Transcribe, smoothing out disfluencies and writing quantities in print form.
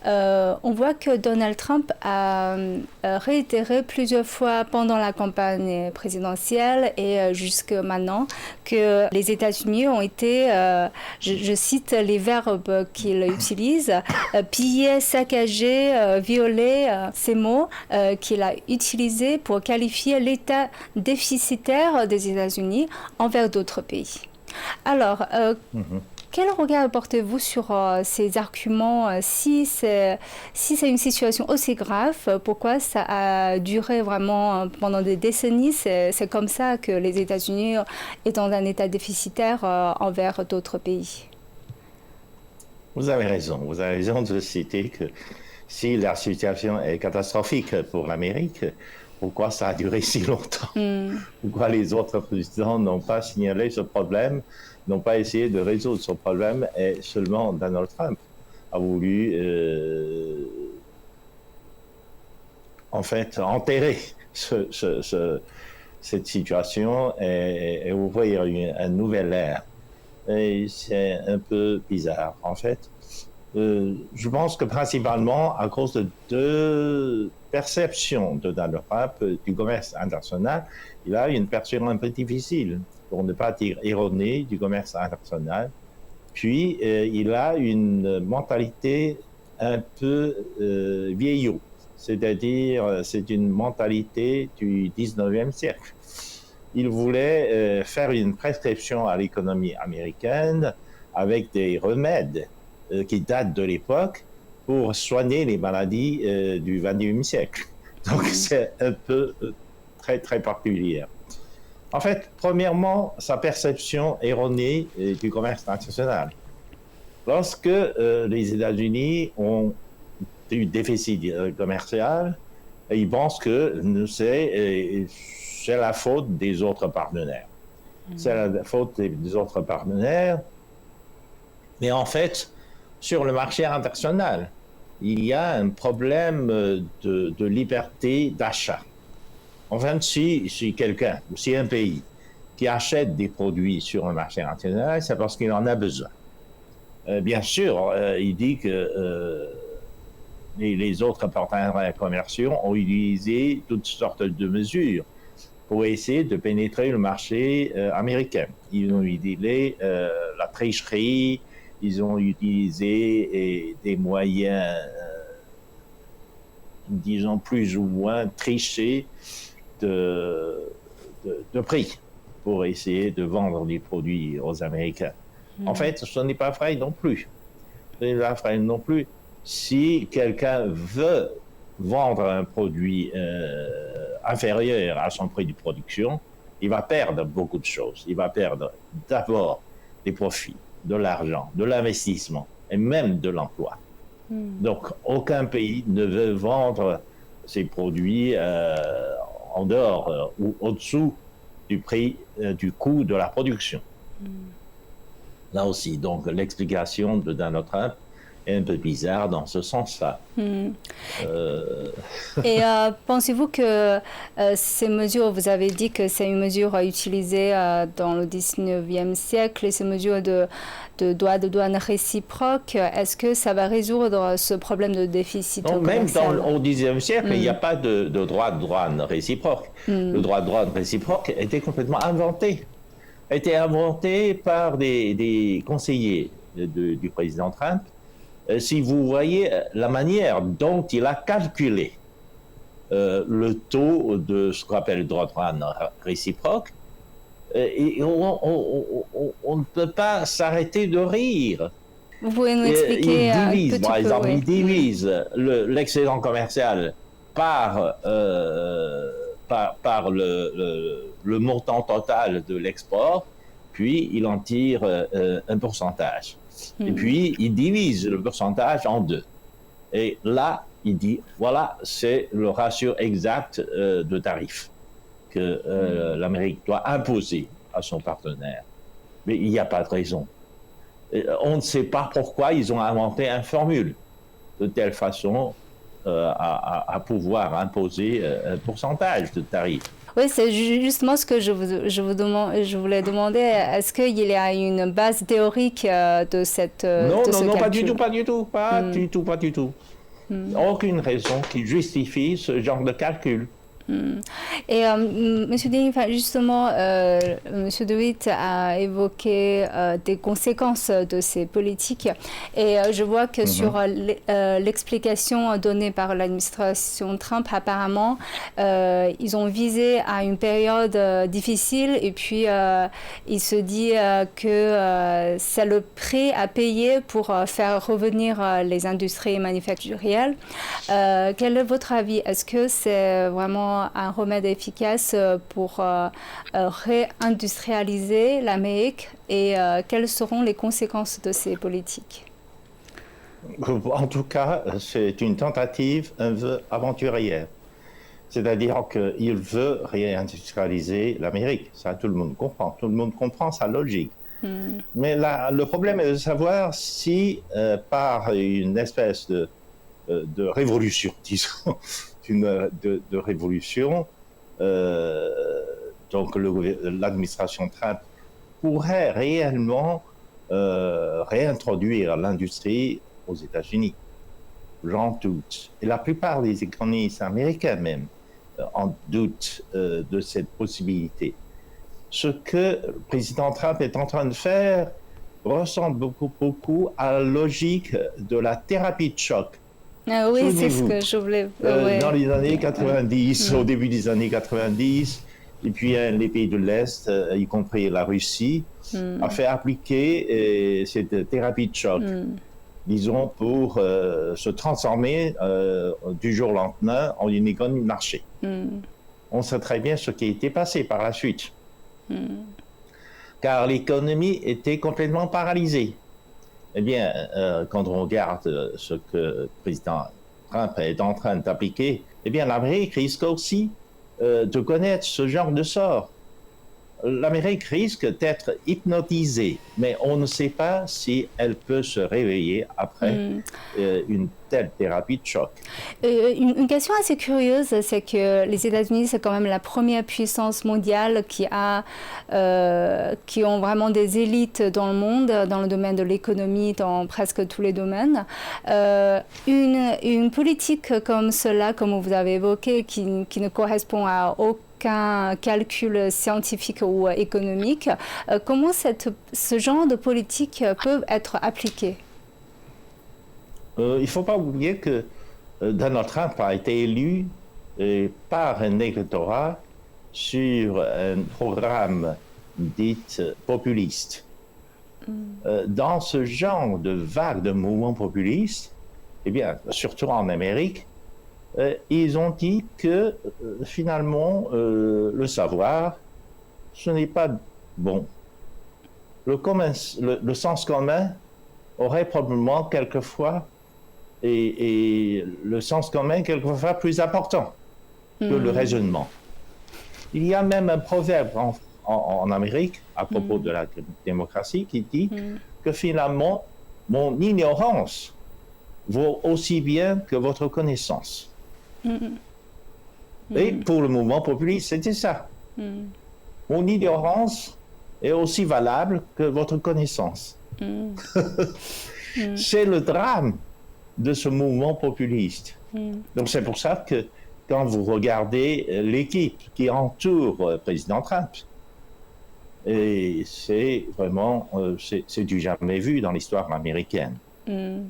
on voit que Donald Trump a réitéré plusieurs fois pendant la campagne présidentielle et jusque maintenant que les États-Unis ont été, je cite les verbes qu'il utilise, piller, saccager, violer, ces mots qu'il a utilisés pour qualifier l'état déficitaire des États-Unis envers d'autres pays. Alors, quel regard portez-vous sur ces arguments si c'est une situation aussi grave, pourquoi ça a duré vraiment pendant des décennies? C'est comme ça que les États-Unis est dans un état déficitaire envers d'autres pays. Vous avez raison de citer que si la situation est catastrophique pour l'Amérique, pourquoi ça a duré si longtemps? Pourquoi les autres présidents n'ont pas signalé ce problème, n'ont pas essayé de résoudre ce problème, et seulement Donald Trump a voulu en fait enterrer cette situation et ouvrir une nouvelle ère. Et c'est un peu bizarre en fait. Je pense que principalement à cause de deux perceptions de Donald Trump du commerce international, il a une perception un peu difficile, pour ne pas dire erronée, du commerce international. Puis, il a une mentalité un peu vieillot, c'est-à-dire c'est une mentalité du 19e siècle. Il voulait faire une prescription à l'économie américaine avec des remèdes qui datent de l'époque pour soigner les maladies du XXIe siècle. Donc c'est un peu très très particulier. En fait, premièrement, sa perception erronée du commerce international. Lorsque les États-Unis ont eu déficit commercial, ils pensent que c'est la faute des autres partenaires. C'est la faute des autres partenaires. Mais en fait, sur le marché international, il y a un problème de liberté d'achat. Enfin, si quelqu'un, ou si un pays qui achète des produits sur un marché international, c'est parce qu'il en a besoin. Bien sûr, il dit que les autres partenaires commerciaux ont utilisé toutes sortes de mesures pour essayer de pénétrer le marché américain. Ils ont utilisé la tricherie, ils ont utilisé des moyens, disons, plus ou moins trichés de prix pour essayer de vendre des produits aux Américains. En fait, ce n'est pas vrai non plus. Ce n'est pas vrai non plus. Si quelqu'un veut vendre un produit inférieur à son prix de production, il va perdre beaucoup de choses. Il va perdre d'abord des profits, de l'argent, de l'investissement et même de l'emploi. Donc, aucun pays ne veut vendre ses produits en dehors ou au-dessous du prix, du coût de la production. Là aussi, donc, l'explication de Donald Trump est un peu bizarre dans ce sens-là. Et pensez-vous que ces mesures, vous avez dit que c'est une mesure utilisée dans le 19e siècle, et ces mesures de droits de douane réciproques, est-ce que ça va résoudre ce problème de déficit commercial? Même au 19e siècle, il n'y a pas de droit de douane réciproque. Le droit de douane réciproque était complètement inventé. A été inventé par des conseillers du président Trump. Si vous voyez la manière dont il a calculé le taux de ce qu'on appelle le droit de douane réciproque, on ne peut pas s'arrêter de rire. Vous pouvez nous expliquer il divise, un petit par exemple, peu, il divise l'excédent commercial par le montant total de l'export, puis il en tire un pourcentage. Et puis, il divise le pourcentage en deux. Et là, il dit, voilà, c'est le ratio exact de tarifs que l'Amérique doit imposer à son partenaire. Mais il n'y a pas de raison. On ne sait pas pourquoi ils ont inventé une formule de telle façon à pouvoir imposer un pourcentage de tarifs. Oui, c'est justement ce que je voulais demander. Est-ce qu'il y a une base théorique Non, de non, ce non, pas du calcul? tout, pas du tout, pas Hmm, du tout, pas du tout. hmm. Aucune raison qui justifie ce genre de calcul. Hmm. Et Monsieur Denis, enfin, justement, Monsieur De Witt a évoqué des conséquences de ces politiques, et je vois que sur Mhm. l'explication donnée par l'administration Trump, apparemment, ils ont visé à une période difficile, et puis il se dit que c'est le prix à payer pour faire revenir les industries manufacturières. Quel est votre avis? Est-ce que c'est vraiment un remède efficace pour réindustrialiser l'Amérique, et quelles seront les conséquences de ces politiques? En tout cas, c'est une tentative un peu aventurière. C'est-à-dire qu'il veut réindustrialiser l'Amérique. Ça, tout le monde comprend. Tout le monde comprend sa logique. Hmm. Mais là, le problème est de savoir si, par une espèce de révolution, disons, de révolution, euh, donc l'administration Trump pourrait réellement réintroduire l'industrie aux États-Unis. J'en doute. Et la plupart des économistes américains même en doutent de cette possibilité. Ce que le président Trump est en train de faire ressemble beaucoup à la logique de la thérapie de choc. Ah oui, c'est ce Souvenez-vous, que je voulais. dans Ouais. les années Ouais. 90, au Hmm. début des années 90, et puis les pays de l'Est, y compris la Russie, a Hmm. fait appliquer cette thérapie de choc, Hmm. disons, pour se transformer du jour au lendemain en une économie de marché. Hmm. On sait très bien ce qui a été passé par la suite, Hmm. car l'économie était complètement paralysée. Eh bien, quand on regarde ce que le président Trump est en train d'appliquer, eh bien, l'Amérique risque aussi de connaître ce genre de sort. L'Amérique risque d'être hypnotisée, mais on ne sait pas si elle peut se réveiller après Hmm. une telle thérapie de choc. Une question assez curieuse, c'est que les États-Unis, c'est quand même la première puissance mondiale qui ont vraiment des élites dans le monde, dans le domaine de l'économie, dans presque tous les domaines. Une politique comme cela, comme vous avez évoqué, qui ne correspond à aucun calcul scientifique ou économique, comment ce genre de politique peut être appliqué? Il ne faut pas oublier que Donald Trump a été élu par un électorat sur un programme dit populiste. Dans ce genre de vague de mouvements populistes, eh bien, surtout en Amérique, ils ont dit que finalement, le savoir, ce n'est pas bon. Le sens commun aurait probablement quelquefois et le sens commun quelquefois plus important que le Hmm. raisonnement. Il y a même un proverbe en Amérique à propos Hmm. de la démocratie qui dit Hmm. que finalement, mon ignorance vaut aussi bien que votre connaissance. Hmm. Et Hmm. pour le mouvement populiste, c'était ça. Hmm. Mon ignorance est aussi valable que votre connaissance. Hmm. Hmm. C'est le drame de ce mouvement populiste. Hmm. Donc c'est pour ça que quand vous regardez l'équipe qui entoure le président Trump, et c'est vraiment, c'est du jamais vu dans l'histoire américaine. Hmm.